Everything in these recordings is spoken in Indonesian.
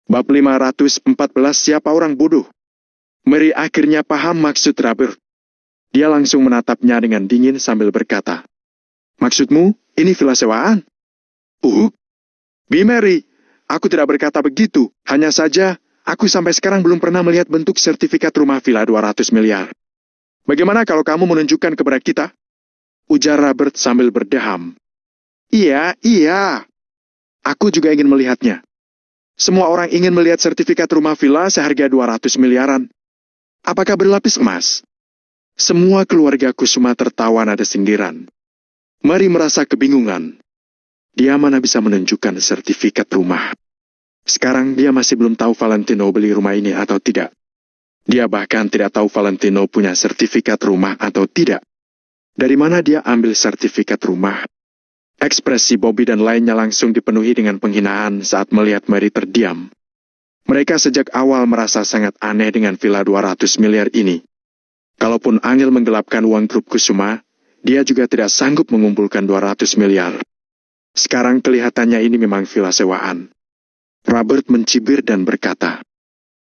Bab 514 Siapa Orang Bodoh? Mary akhirnya paham maksud Robert. Dia langsung menatapnya dengan dingin sambil berkata, "Maksudmu, ini villa sewaan?" Bi Mary, aku tidak berkata begitu. Hanya saja, aku sampai sekarang belum pernah melihat bentuk sertifikat rumah villa 200 miliar. Bagaimana kalau kamu menunjukkan kepada kita? Ujar Robert sambil berdeham. Iya. Aku juga ingin melihatnya. Semua orang ingin melihat sertifikat rumah villa seharga 200 miliaran. Apakah berlapis emas? Semua keluarga Kusuma tertawa nada sindiran. Mary merasa kebingungan. Dia mana bisa menunjukkan sertifikat rumah. Sekarang dia masih belum tahu Valentino beli rumah ini atau tidak. Dia bahkan tidak tahu Valentino punya sertifikat rumah atau tidak. Dari mana dia ambil sertifikat rumah? Ekspresi Bobby dan lainnya langsung dipenuhi dengan penghinaan saat melihat Mary terdiam. Mereka sejak awal merasa sangat aneh dengan villa 200 miliar ini. Kalaupun Angel menggelapkan uang grup Kusuma, dia juga tidak sanggup mengumpulkan 200 miliar. Sekarang kelihatannya ini memang villa sewaan. Robert mencibir dan berkata,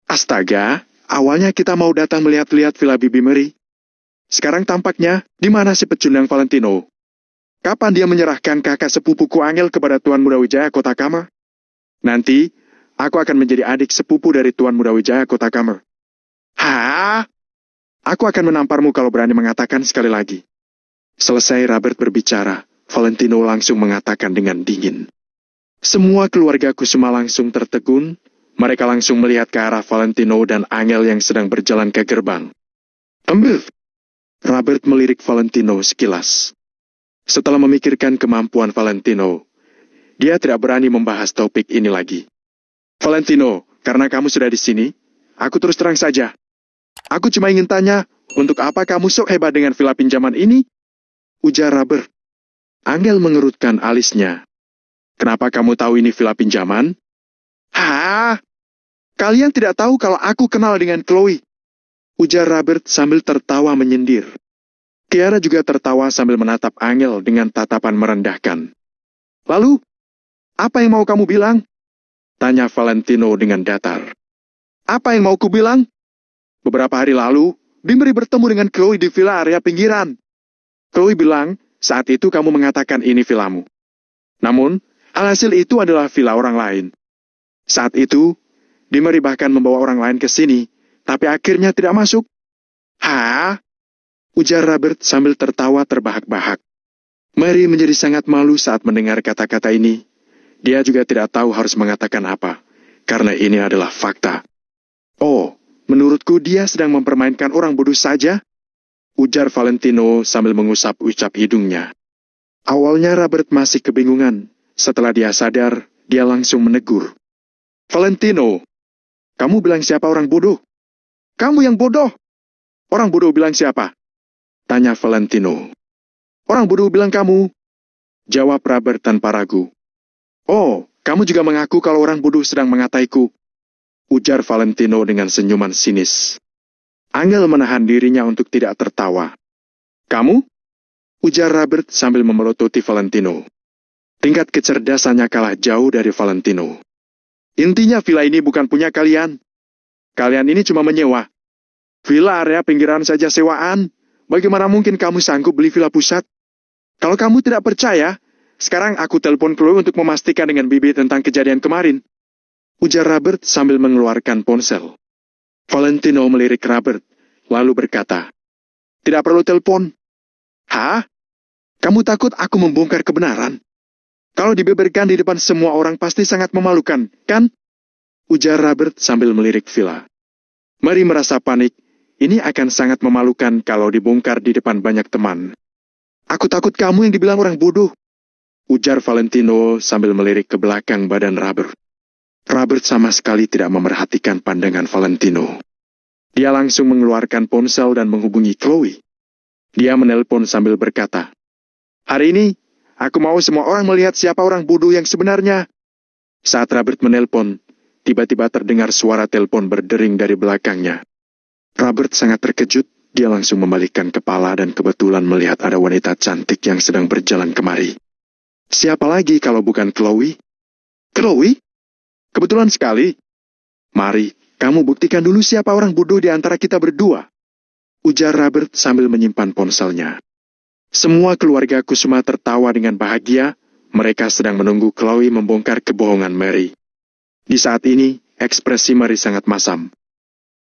"Astaga, awalnya kita mau datang melihat-lihat villa Bibi Mary. Sekarang tampaknya, di mana si pecundang Valentino? Kapan dia menyerahkan kakak sepupuku Angel kepada Tuan Muda Wijaya Kota Kamar? Nanti, aku akan menjadi adik sepupu dari Tuan Muda Wijaya Kota Kamar." "Hah? Aku akan menamparmu kalau berani mengatakan sekali lagi." Selesai Robert berbicara, Valentino langsung mengatakan dengan dingin. Semua keluarga Kusuma langsung tertegun. Mereka langsung melihat ke arah Valentino dan Angel yang sedang berjalan ke gerbang. Robert melirik Valentino sekilas. Setelah memikirkan kemampuan Valentino, dia tidak berani membahas topik ini lagi. "Valentino, karena kamu sudah di sini, aku terus terang saja. Aku cuma ingin tanya, untuk apa kamu sok hebat dengan villa pinjaman ini?" Ujar Robert. Angel mengerutkan alisnya. "Kenapa kamu tahu ini villa pinjaman?" "Hah? Kalian tidak tahu kalau aku kenal dengan Chloe?" Ujar Robert sambil tertawa menyindir. Kiara juga tertawa sambil menatap Angel dengan tatapan merendahkan. "Lalu, apa yang mau kamu bilang?" Tanya Valentino dengan datar. "Apa yang mau ku bilang? Beberapa hari lalu, Bimri bertemu dengan Chloe di villa area pinggiran. Chloe bilang, saat itu kamu mengatakan ini villamu. Namun, alhasil itu adalah villa orang lain. Saat itu, Bimri bahkan membawa orang lain ke sini, tapi akhirnya tidak masuk." "Hah?" Ujar Robert sambil tertawa terbahak-bahak. Mary menjadi sangat malu saat mendengar kata-kata ini. Dia juga tidak tahu harus mengatakan apa, karena ini adalah fakta. "Oh, menurutku dia sedang mempermainkan orang bodoh saja," ujar Valentino sambil mengusap-usap hidungnya. Awalnya Robert masih kebingungan. Setelah dia sadar, dia langsung menegur. "Valentino, kamu bilang siapa orang bodoh?" "Kamu yang bodoh." "Orang bodoh bilang siapa?" Tanya Valentino. "Orang bodoh bilang kamu," jawab Robert tanpa ragu. "Oh, kamu juga mengaku kalau orang bodoh sedang mengataiku," ujar Valentino dengan senyuman sinis. Angel menahan dirinya untuk tidak tertawa. "Kamu?" ujar Robert sambil memelototi Valentino. Tingkat kecerdasannya kalah jauh dari Valentino. "Intinya villa ini bukan punya kalian. Kalian ini cuma menyewa. Villa area pinggiran saja sewaan. Bagaimana mungkin kamu sanggup beli villa pusat? Kalau kamu tidak percaya, sekarang aku telepon Chloe untuk memastikan dengan Bibi tentang kejadian kemarin," ujar Robert sambil mengeluarkan ponsel. Valentino melirik Robert, lalu berkata, "Tidak perlu telepon." "Hah? Kamu takut aku membongkar kebenaran? Kalau dibeberkan di depan semua orang pasti sangat memalukan, kan?" ujar Robert sambil melirik villa. Mary merasa panik. Ini akan sangat memalukan kalau dibongkar di depan banyak teman. "Aku takut kamu yang dibilang orang bodoh," ujar Valentino sambil melirik ke belakang badan Robert. Robert sama sekali tidak memerhatikan pandangan Valentino. Dia langsung mengeluarkan ponsel dan menghubungi Chloe. Dia menelpon sambil berkata, "Hari ini, aku mau semua orang melihat siapa orang bodoh yang sebenarnya." Saat Robert menelpon, tiba-tiba terdengar suara telepon berdering dari belakangnya. Robert sangat terkejut, dia langsung membalikkan kepala dan kebetulan melihat ada wanita cantik yang sedang berjalan kemari. Siapa lagi kalau bukan Chloe? "Chloe? Kebetulan sekali. Mari, kamu buktikan dulu siapa orang bodoh di antara kita berdua. Ujar Robert sambil menyimpan ponselnya. Semua keluarga Kusuma tertawa dengan bahagia. Mereka sedang menunggu Chloe membongkar kebohongan Mary. Di saat ini, ekspresi Mary sangat masam.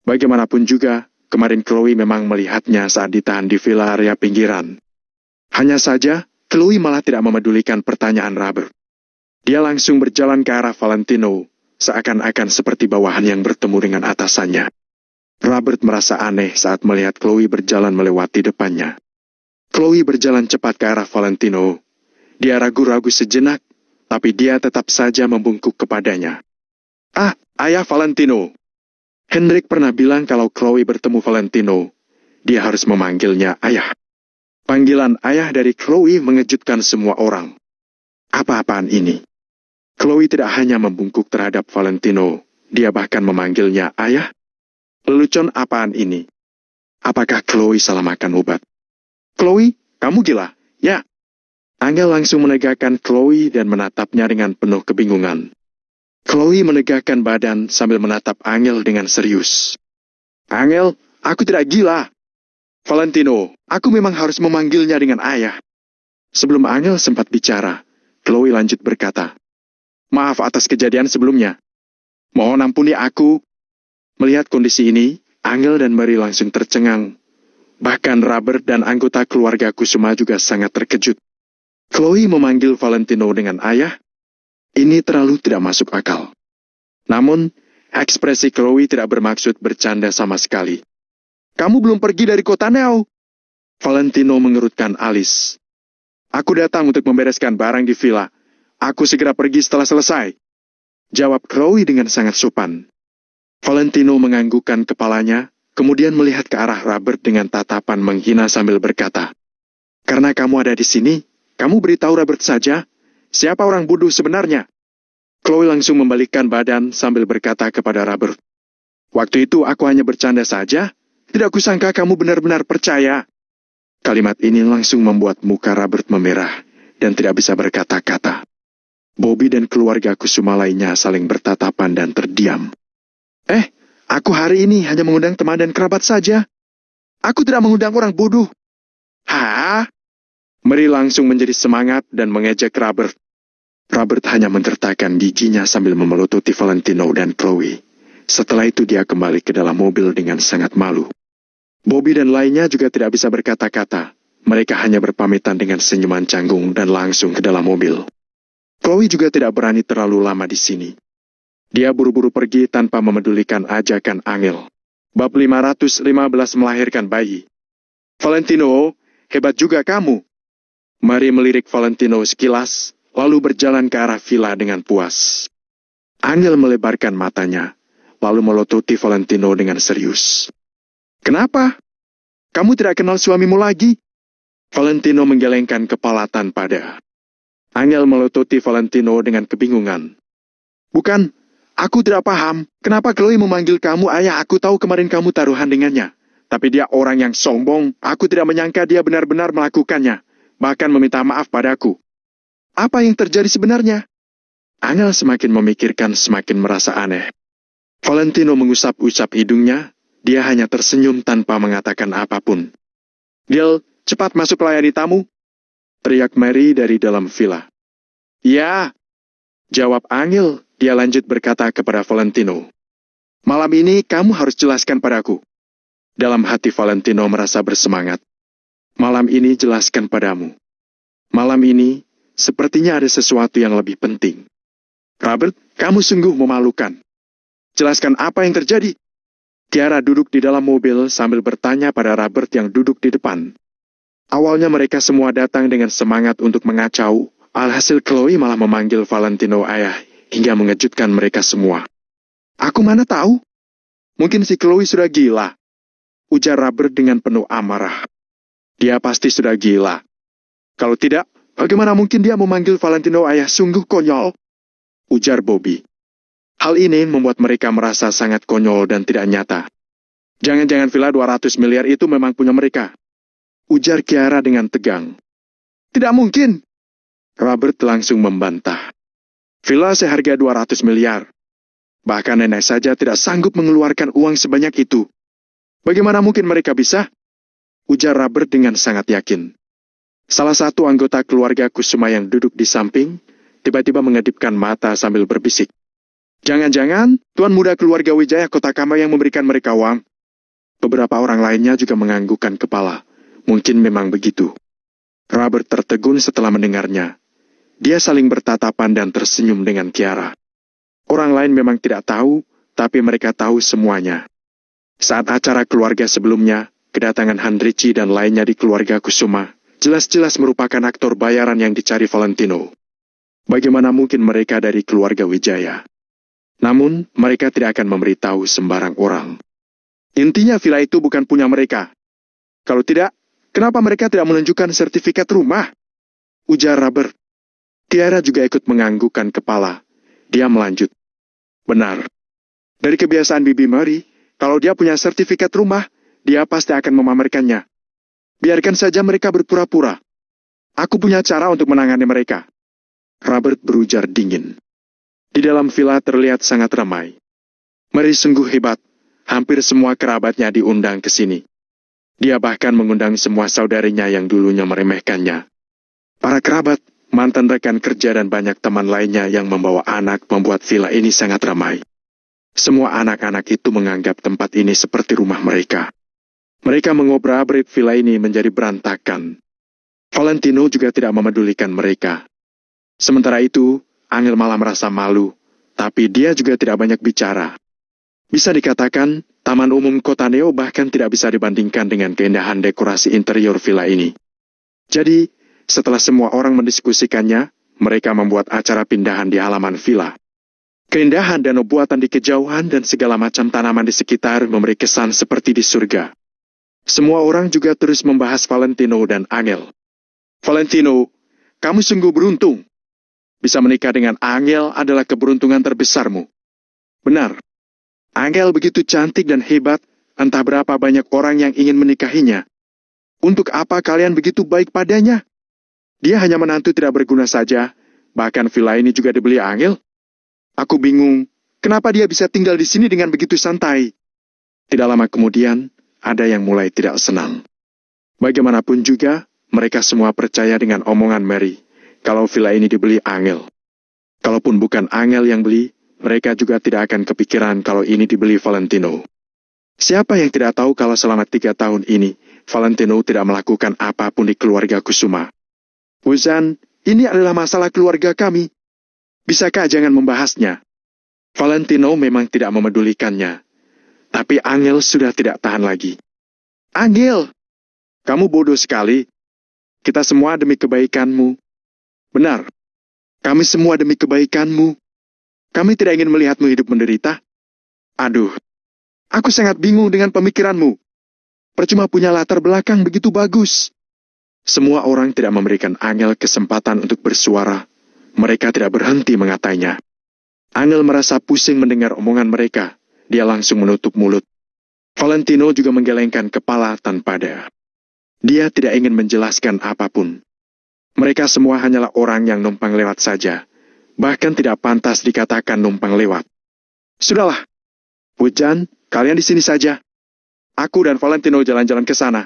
Bagaimanapun juga, kemarin Chloe memang melihatnya saat ditahan di villa area pinggiran. Hanya saja, Chloe malah tidak memedulikan pertanyaan Robert. Dia langsung berjalan ke arah Valentino, seakan-akan seperti bawahan yang bertemu dengan atasannya. Robert merasa aneh saat melihat Chloe berjalan melewati depannya. Chloe berjalan cepat ke arah Valentino. Dia ragu-ragu sejenak, tapi dia tetap saja membungkuk kepadanya. "Ah, ayah Valentino." Hendrik pernah bilang kalau Chloe bertemu Valentino, dia harus memanggilnya ayah. Panggilan ayah dari Chloe mengejutkan semua orang. Apa-apaan ini? Chloe tidak hanya membungkuk terhadap Valentino, dia bahkan memanggilnya ayah. Lelucon apaan ini? Apakah Chloe salah makan obat? "Chloe, kamu gila?" "Ya." Angel langsung menegakkan Chloe dan menatapnya dengan penuh kebingungan. Chloe menegakkan badan sambil menatap Angel dengan serius. "Angel, aku tidak gila. Valentino, aku memang harus memanggilnya dengan ayah." Sebelum Angel sempat bicara, Chloe lanjut berkata, "Maaf atas kejadian sebelumnya. Mohon ampuni aku." Melihat kondisi ini, Angel dan Mary langsung tercengang. Bahkan Robert dan anggota keluarga Kusuma juga sangat terkejut. Chloe memanggil Valentino dengan ayah. Ini terlalu tidak masuk akal. Namun, ekspresi Chloe tidak bermaksud bercanda sama sekali. "Kamu belum pergi dari kota Neo?" Valentino mengerutkan alis. "Aku datang untuk membereskan barang di villa. Aku segera pergi setelah selesai," jawab Chloe dengan sangat sopan. Valentino menganggukkan kepalanya, kemudian melihat ke arah Robert dengan tatapan menghina sambil berkata, "Karena kamu ada di sini, kamu beritahu Robert saja, siapa orang bodoh sebenarnya?" Chloe langsung membalikkan badan sambil berkata kepada Robert, "Waktu itu aku hanya bercanda saja, tidak kusangka kamu benar-benar percaya." Kalimat ini langsung membuat muka Robert memerah dan tidak bisa berkata-kata. Bobby dan keluarga Kusuma lainnya saling bertatapan dan terdiam. Aku hari ini hanya mengundang teman dan kerabat saja. Aku tidak mengundang orang bodoh." "Hah?" Mary langsung menjadi semangat dan mengejek Robert. Robert hanya mengertakkan giginya sambil memelototi Valentino dan Chloe. Setelah itu dia kembali ke dalam mobil dengan sangat malu. Bobby dan lainnya juga tidak bisa berkata-kata. Mereka hanya berpamitan dengan senyuman canggung dan langsung ke dalam mobil. Chloe juga tidak berani terlalu lama di sini. Dia buru-buru pergi tanpa memedulikan ajakan Angel. Bab 515 melahirkan bayi. "Valentino, hebat juga kamu." Mary melirik Valentino sekilas, lalu berjalan ke arah villa dengan puas. Angel melebarkan matanya, lalu melototi Valentino dengan serius. "Kenapa? Kamu tidak kenal suamimu lagi?" Valentino menggelengkan kepala tanpa daya. Angel melototi Valentino dengan kebingungan. "Bukan. Aku tidak paham, kenapa Chloe memanggil kamu ayah. Aku tahu kemarin kamu taruhan dengannya. Tapi dia orang yang sombong. Aku tidak menyangka dia benar-benar melakukannya. Bahkan meminta maaf padaku. Apa yang terjadi sebenarnya?" Angel semakin memikirkan, semakin merasa aneh. Valentino mengusap-usap hidungnya. Dia hanya tersenyum tanpa mengatakan apapun. "Gil, cepat masuk layani tamu," teriak Mary dari dalam villa. "Ya," jawab Angel. Dia lanjut berkata kepada Valentino, "Malam ini kamu harus jelaskan padaku." Dalam hati Valentino merasa bersemangat. "Malam ini jelaskan padamu. Malam ini sepertinya ada sesuatu yang lebih penting." "Robert, kamu sungguh memalukan. Jelaskan apa yang terjadi." Kiara duduk di dalam mobil sambil bertanya pada Robert yang duduk di depan. Awalnya mereka semua datang dengan semangat untuk mengacau, alhasil Chloe malah memanggil Valentino ayah, hingga mengejutkan mereka semua. "Aku mana tahu? Mungkin si Chloe sudah gila," ujar Robert dengan penuh amarah. "Dia pasti sudah gila. Kalau tidak, bagaimana mungkin dia memanggil Valentino ayah? Sungguh konyol," ujar Bobby. Hal ini membuat mereka merasa sangat konyol dan tidak nyata. "Jangan-jangan villa 200 miliar itu memang punya mereka," ujar Kiara dengan tegang. "Tidak mungkin," Robert langsung membantah. "Villa seharga 200 miliar. Bahkan nenek saja tidak sanggup mengeluarkan uang sebanyak itu. Bagaimana mungkin mereka bisa? Ujar Robert dengan sangat yakin. Salah satu anggota keluarga Kusuma yang duduk di samping, tiba-tiba mengedipkan mata sambil berbisik. Jangan-jangan tuan muda keluarga Wijaya Kotakama yang memberikan mereka uang. Beberapa orang lainnya juga menganggukkan kepala. Mungkin memang begitu. Robert tertegun setelah mendengarnya. Dia saling bertatapan dan tersenyum dengan Kiara. Orang lain memang tidak tahu, tapi mereka tahu semuanya. Saat acara keluarga sebelumnya, kedatangan Handrichi dan lainnya di keluarga Kusuma, jelas-jelas merupakan aktor bayaran yang dicari Valentino. Bagaimana mungkin mereka dari keluarga Wijaya? Namun, mereka tidak akan memberitahu sembarang orang. Intinya villa itu bukan punya mereka. Kalau tidak, kenapa mereka tidak menunjukkan sertifikat rumah? Ujar Robert. Kiara juga ikut menganggukkan kepala. Dia melanjut. Benar. Dari kebiasaan Bibi Mary, kalau dia punya sertifikat rumah, dia pasti akan memamerkannya. Biarkan saja mereka berpura-pura. Aku punya cara untuk menangani mereka. Robert berujar dingin. Di dalam villa terlihat sangat ramai. Mary sungguh hebat. Hampir semua kerabatnya diundang ke sini. Dia bahkan mengundang semua saudarinya yang dulunya meremehkannya. Para kerabat, mantan rekan kerja dan banyak teman lainnya yang membawa anak membuat villa ini sangat ramai. Semua anak-anak itu menganggap tempat ini seperti rumah mereka. Mereka mengobrak-abrik villa ini menjadi berantakan. Valentino juga tidak memedulikan mereka. Sementara itu, Angel malah merasa malu, tapi dia juga tidak banyak bicara. Bisa dikatakan, Taman Umum Kota Neo bahkan tidak bisa dibandingkan dengan keindahan dekorasi interior villa ini. Jadi, setelah semua orang mendiskusikannya, mereka membuat acara pindahan di halaman villa. Keindahan danau buatan di kejauhan dan segala macam tanaman di sekitar memberi kesan seperti di surga. Semua orang juga terus membahas Valentino dan Angel. Valentino, kamu sungguh beruntung. Bisa menikah dengan Angel adalah keberuntungan terbesarmu. Benar. Angel begitu cantik dan hebat, entah berapa banyak orang yang ingin menikahinya. Untuk apa kalian begitu baik padanya? Dia hanya menantu tidak berguna saja, bahkan villa ini juga dibeli Angel. Aku bingung, kenapa dia bisa tinggal di sini dengan begitu santai? Tidak lama kemudian, ada yang mulai tidak senang. Bagaimanapun juga, mereka semua percaya dengan omongan Mary, kalau villa ini dibeli Angel. Kalaupun bukan Angel yang beli, mereka juga tidak akan kepikiran kalau ini dibeli Valentino. Siapa yang tidak tahu kalau selama 3 tahun ini, Valentino tidak melakukan apapun di keluarga Kusuma. Wuzan, ini adalah masalah keluarga kami. Bisakah jangan membahasnya? Valentino memang tidak memedulikannya. Tapi Angel sudah tidak tahan lagi. Angel, kamu bodoh sekali. Kita semua demi kebaikanmu. Benar, kami semua demi kebaikanmu. Kami tidak ingin melihatmu hidup menderita. Aduh, aku sangat bingung dengan pemikiranmu. Percuma punya latar belakang begitu bagus. Semua orang tidak memberikan Angel kesempatan untuk bersuara. Mereka tidak berhenti mengatainya. Angel merasa pusing mendengar omongan mereka. Dia langsung menutup mulut. Valentino juga menggelengkan kepala tanpa daya. Dia tidak ingin menjelaskan apapun. Mereka semua hanyalah orang yang numpang lewat saja. Bahkan tidak pantas dikatakan numpang lewat. Sudahlah. Wujan, kalian di sini saja. Aku dan Valentino jalan-jalan ke sana.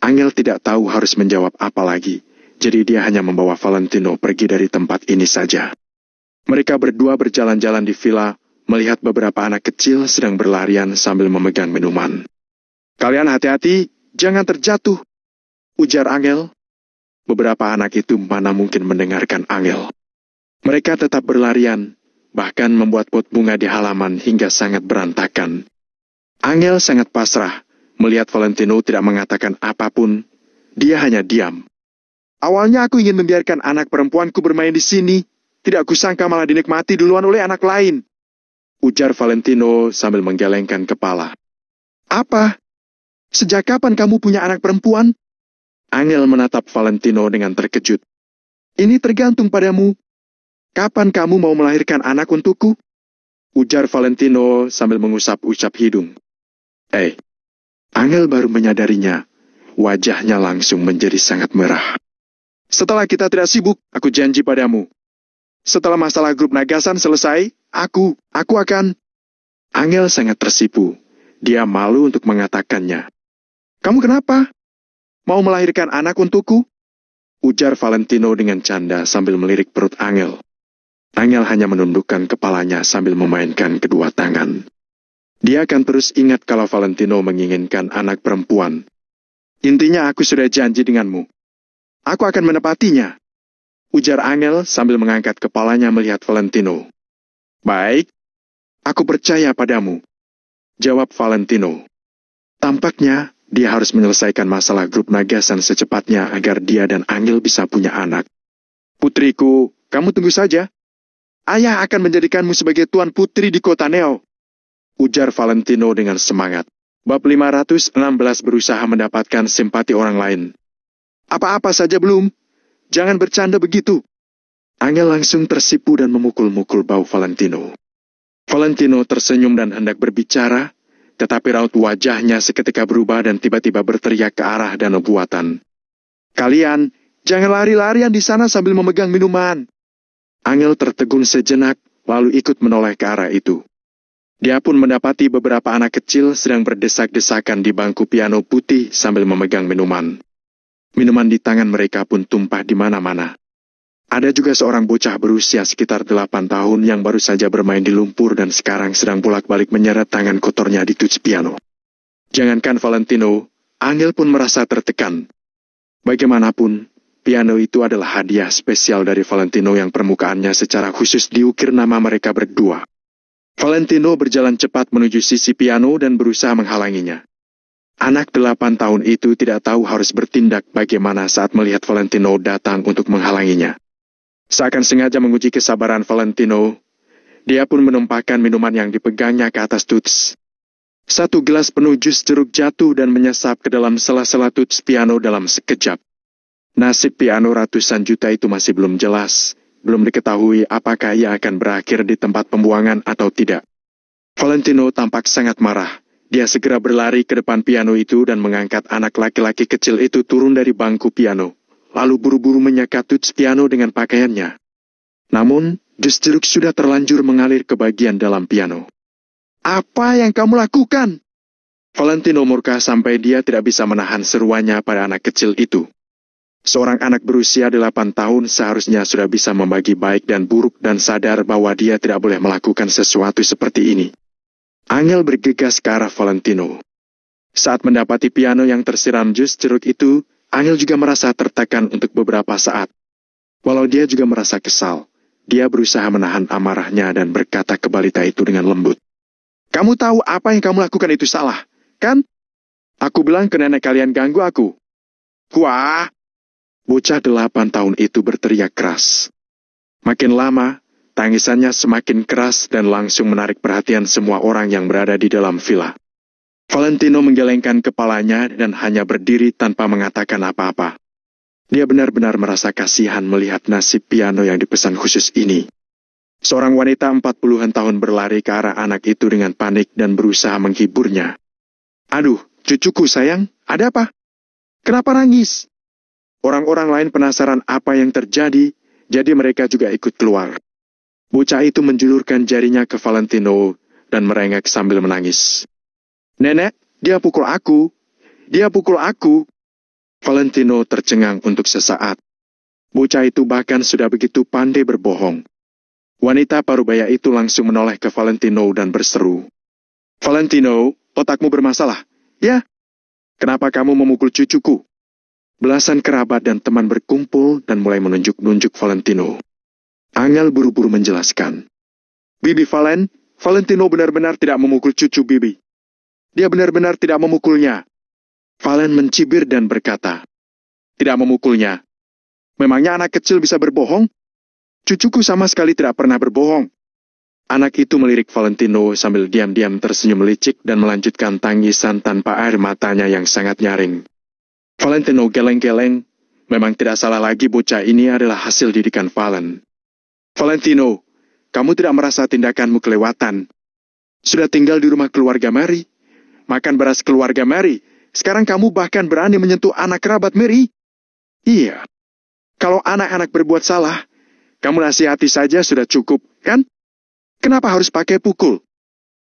Angel tidak tahu harus menjawab apa lagi. Jadi dia hanya membawa Valentino pergi dari tempat ini saja. Mereka berdua berjalan-jalan di villa, melihat beberapa anak kecil sedang berlarian sambil memegang minuman. Kalian hati-hati, jangan terjatuh, ujar Angel. Beberapa anak itu mana mungkin mendengarkan Angel. Mereka tetap berlarian, bahkan membuat pot bunga di halaman hingga sangat berantakan. Angel sangat pasrah, melihat Valentino tidak mengatakan apapun. Dia hanya diam. Awalnya aku ingin membiarkan anak perempuanku bermain di sini. Tidak kusangka malah dinikmati duluan oleh anak lain, ujar Valentino sambil menggelengkan kepala. Apa? Sejak kapan kamu punya anak perempuan? Angel menatap Valentino dengan terkejut. Ini tergantung padamu. Kapan kamu mau melahirkan anak untukku? Ujar Valentino sambil mengusap-usap hidung. Angel baru menyadarinya. Wajahnya langsung menjadi sangat merah. Setelah kita tidak sibuk, aku janji padamu. Setelah masalah grup Nagasan selesai, Aku akan... Angel sangat tersipu. Dia malu untuk mengatakannya. Kamu kenapa? Mau melahirkan anak untukku? Ujar Valentino dengan canda sambil melirik perut Angel. Angel hanya menundukkan kepalanya sambil memainkan kedua tangan. Dia akan terus ingat kalau Valentino menginginkan anak perempuan. Intinya aku sudah janji denganmu. Aku akan menepatinya. Ujar Angel sambil mengangkat kepalanya melihat Valentino. Baik, aku percaya padamu. Jawab Valentino. Tampaknya dia harus menyelesaikan masalah grup Nagasan secepatnya agar dia dan Angel bisa punya anak. Putriku, kamu tunggu saja. Ayah akan menjadikanmu sebagai tuan putri di kota Neo. Ujar Valentino dengan semangat. Bab 516 berusaha mendapatkan simpati orang lain. Apa-apa saja belum? Jangan bercanda begitu. Angel langsung tersipu dan memukul-mukul bau Valentino. Valentino tersenyum dan hendak berbicara, tetapi raut wajahnya seketika berubah dan tiba-tiba berteriak ke arah danau buatan. Kalian, jangan lari-larian di sana sambil memegang minuman. Angel tertegun sejenak, lalu ikut menoleh ke arah itu. Dia pun mendapati beberapa anak kecil sedang berdesak-desakan di bangku piano putih sambil memegang minuman. Minuman di tangan mereka pun tumpah di mana-mana. Ada juga seorang bocah berusia sekitar 8 tahun yang baru saja bermain di lumpur dan sekarang sedang bolak-balik menyeret tangan kotornya di tuts piano. Jangankan Valentino, Angel pun merasa tertekan. Bagaimanapun, piano itu adalah hadiah spesial dari Valentino yang permukaannya secara khusus diukir nama mereka berdua. Valentino berjalan cepat menuju sisi piano dan berusaha menghalanginya. Anak 8 tahun itu tidak tahu harus bertindak bagaimana saat melihat Valentino datang untuk menghalanginya. Seakan sengaja menguji kesabaran Valentino, dia pun menumpahkan minuman yang dipegangnya ke atas tuts. Satu gelas penuh jus jeruk jatuh dan menyesap ke dalam sela-sela tuts piano dalam sekejap. Nasib piano ratusan juta itu masih belum jelas, belum diketahui apakah ia akan berakhir di tempat pembuangan atau tidak. Valentino tampak sangat marah. Dia segera berlari ke depan piano itu dan mengangkat anak laki-laki kecil itu turun dari bangku piano. Lalu buru-buru menyekat tuts piano dengan pakaiannya. Namun, jus jeruk sudah terlanjur mengalir ke bagian dalam piano. Apa yang kamu lakukan? Valentino murka sampai dia tidak bisa menahan seruannya pada anak kecil itu. Seorang anak berusia 8 tahun seharusnya sudah bisa membagi baik dan buruk dan sadar bahwa dia tidak boleh melakukan sesuatu seperti ini. Angel bergegas ke arah Valentino. Saat mendapati piano yang tersiram jus jeruk itu, Angel juga merasa tertekan untuk beberapa saat. Walau dia juga merasa kesal, dia berusaha menahan amarahnya dan berkata ke balita itu dengan lembut. Kamu tahu apa yang kamu lakukan itu salah, kan? Aku bilang ke nenek kalian ganggu aku. Wah! Bocah 8 tahun itu berteriak keras. Makin lama, tangisannya semakin keras dan langsung menarik perhatian semua orang yang berada di dalam villa. Valentino menggelengkan kepalanya dan hanya berdiri tanpa mengatakan apa-apa. Dia benar-benar merasa kasihan melihat nasib piano yang dipesan khusus ini. Seorang wanita 40-an tahun berlari ke arah anak itu dengan panik dan berusaha menghiburnya. Aduh, cucuku sayang, ada apa? Kenapa nangis? Orang-orang lain penasaran apa yang terjadi, jadi mereka juga ikut keluar. Bocah itu menjulurkan jarinya ke Valentino dan merengek sambil menangis. Nenek, dia pukul aku. Dia pukul aku. Valentino tercengang untuk sesaat. Bocah itu bahkan sudah begitu pandai berbohong. Wanita parubaya itu langsung menoleh ke Valentino dan berseru. Valentino, otakmu bermasalah. Ya? Kenapa kamu memukul cucuku? Belasan kerabat dan teman berkumpul dan mulai menunjuk-nunjuk Valentino. Angel buru-buru menjelaskan. Bibi Valentino benar-benar tidak memukul cucu Bibi. Dia benar-benar tidak memukulnya. Valen mencibir dan berkata, tidak memukulnya. Memangnya anak kecil bisa berbohong? Cucuku sama sekali tidak pernah berbohong. Anak itu melirik Valentino sambil diam-diam tersenyum licik dan melanjutkan tangisan tanpa air matanya yang sangat nyaring. Valentino geleng-geleng, memang tidak salah lagi bocah ini adalah hasil didikan Valen. Valentino, kamu tidak merasa tindakanmu kelewatan. Sudah tinggal di rumah keluarga Mary. Makan beras keluarga Mary. Sekarang kamu bahkan berani menyentuh anak kerabat Mary? Iya. Kalau anak-anak berbuat salah, kamu nasihati saja sudah cukup, kan? Kenapa harus pakai pukul?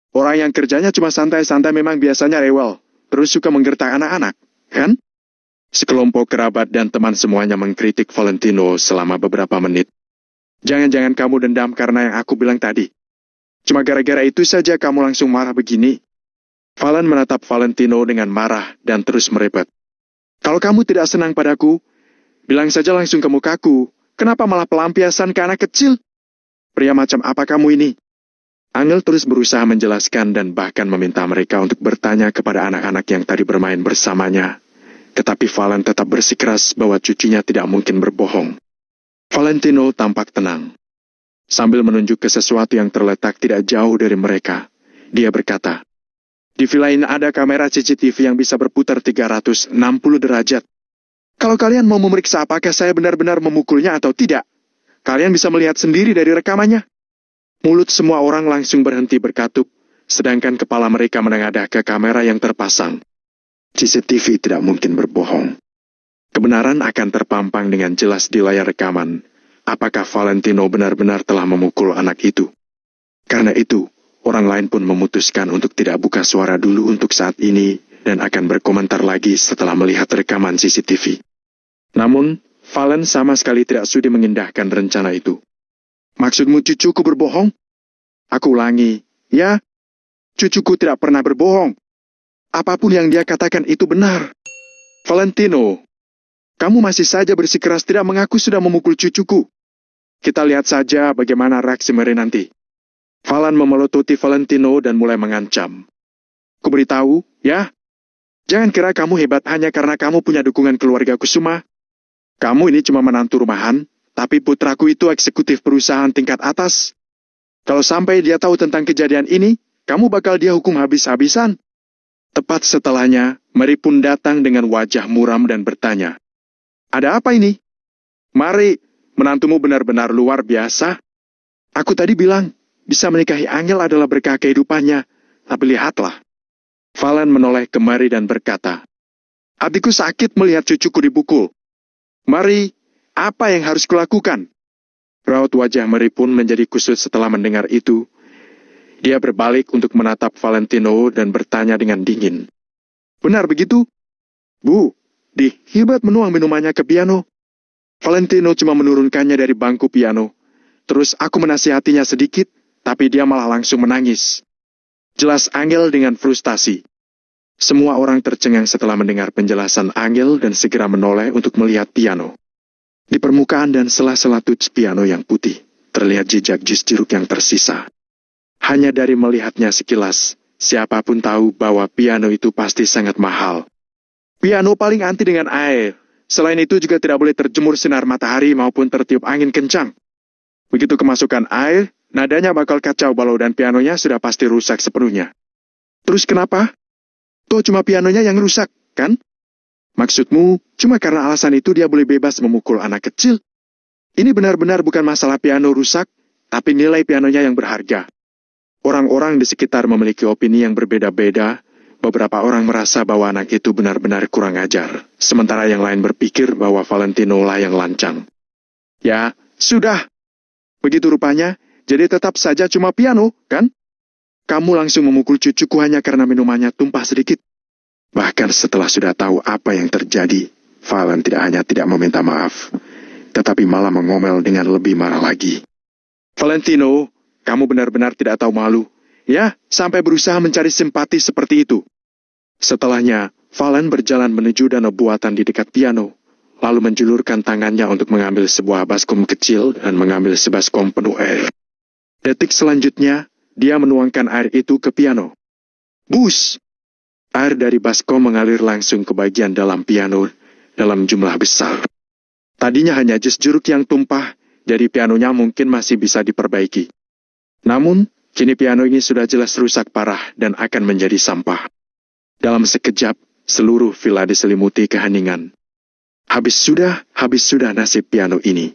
Orang yang kerjanya cuma santai-santai memang biasanya rewel, terus suka menggertak anak-anak, kan? Sekelompok kerabat dan teman semuanya mengkritik Valentino selama beberapa menit. Jangan-jangan kamu dendam karena yang aku bilang tadi. Cuma gara-gara itu saja kamu langsung marah begini. Valen menatap Valentino dengan marah dan terus merebut. Kalau kamu tidak senang padaku, bilang saja langsung ke mukaku. Kenapa malah pelampiasan ke anak kecil? Pria macam apa kamu ini? Angel terus berusaha menjelaskan dan bahkan meminta mereka untuk bertanya kepada anak-anak yang tadi bermain bersamanya. Tetapi Valen tetap bersikeras bahwa cucunya tidak mungkin berbohong. Valentino tampak tenang. Sambil menunjuk ke sesuatu yang terletak tidak jauh dari mereka, dia berkata, "Di villa ini ada kamera CCTV yang bisa berputar 360 derajat. Kalau kalian mau memeriksa apakah saya benar-benar memukulnya atau tidak, kalian bisa melihat sendiri dari rekamannya." Mulut semua orang langsung berhenti berkatup, sedangkan kepala mereka menengadah ke kamera yang terpasang. CCTV tidak mungkin berbohong. Kebenaran akan terpampang dengan jelas di layar rekaman. Apakah Valentino benar-benar telah memukul anak itu? Karena itu, orang lain pun memutuskan untuk tidak buka suara dulu untuk saat ini dan akan berkomentar lagi setelah melihat rekaman CCTV. Namun, Valen sama sekali tidak sudi mengindahkan rencana itu. "Maksudmu cucuku berbohong?" Aku ulangi, "Ya, cucuku tidak pernah berbohong. Apapun yang dia katakan itu benar." "Valentino, kamu masih saja bersikeras tidak mengaku sudah memukul cucuku. Kita lihat saja bagaimana reaksi Mary nanti." Valen memelototi Valentino dan mulai mengancam. "Kuberitahu, ya? Jangan kira kamu hebat hanya karena kamu punya dukungan keluarga Kusuma. Kamu ini cuma menantu rumahan, tapi putraku itu eksekutif perusahaan tingkat atas. Kalau sampai dia tahu tentang kejadian ini, kamu bakal dia hukum habis-habisan." Tepat setelahnya, Mary pun datang dengan wajah muram dan bertanya, "Ada apa ini?" "Mary, menantumu benar-benar luar biasa. Aku tadi bilang, bisa menikahi Angel adalah berkah kehidupannya, tapi lihatlah." Valen menoleh ke Mary dan berkata, "Hatiku sakit melihat cucuku dipukul. Mary, apa yang harus kulakukan?" Raut wajah Mary pun menjadi kusut setelah mendengar itu. Dia berbalik untuk menatap Valentino dan bertanya dengan dingin, "Benar begitu? Bu, di Hilbert menuang minumannya ke piano." Valentino cuma menurunkannya dari bangku piano. Terus aku menasihatinya sedikit, tapi dia malah langsung menangis. Jelas Angel dengan frustasi. Semua orang tercengang setelah mendengar penjelasan Angel dan segera menoleh untuk melihat piano. Di permukaan dan sela-sela tuts piano yang putih, terlihat jejak jus jeruk yang tersisa. Hanya dari melihatnya sekilas, siapapun tahu bahwa piano itu pasti sangat mahal. Piano paling anti dengan air. Selain itu juga tidak boleh terjemur sinar matahari maupun tertiup angin kencang. Begitu kemasukan air, nadanya bakal kacau balau dan pianonya sudah pasti rusak sepenuhnya. Terus kenapa? Toh cuma pianonya yang rusak, kan? Maksudmu, cuma karena alasan itu dia boleh bebas memukul anak kecil? Ini benar-benar bukan masalah piano rusak, tapi nilai pianonya yang berharga. Orang-orang di sekitar memiliki opini yang berbeda-beda. Beberapa orang merasa bahwa anak itu benar-benar kurang ajar, sementara yang lain berpikir bahwa Valentino lah yang lancang. Ya, sudah. Begitu rupanya, jadi tetap saja cuma piano, kan? Kamu langsung memukul cucuku hanya karena minumannya tumpah sedikit. Bahkan setelah sudah tahu apa yang terjadi, Valen tidak hanya tidak meminta maaf, tetapi malah mengomel dengan lebih marah lagi. "Valentino, kamu benar-benar tidak tahu malu. Ya, sampai berusaha mencari simpati seperti itu." Setelahnya, Valen berjalan menuju danau buatan di dekat piano, lalu menjulurkan tangannya untuk mengambil sebuah baskom kecil dan mengambil sebaskom penuh air. Detik selanjutnya, dia menuangkan air itu ke piano. Bus! Air dari baskom mengalir langsung ke bagian dalam piano dalam jumlah besar. Tadinya hanya jus jeruk yang tumpah, jadi pianonya mungkin masih bisa diperbaiki. Namun, kini piano ini sudah jelas rusak parah dan akan menjadi sampah. Dalam sekejap, seluruh villa diselimuti keheningan. Habis sudah nasib piano ini.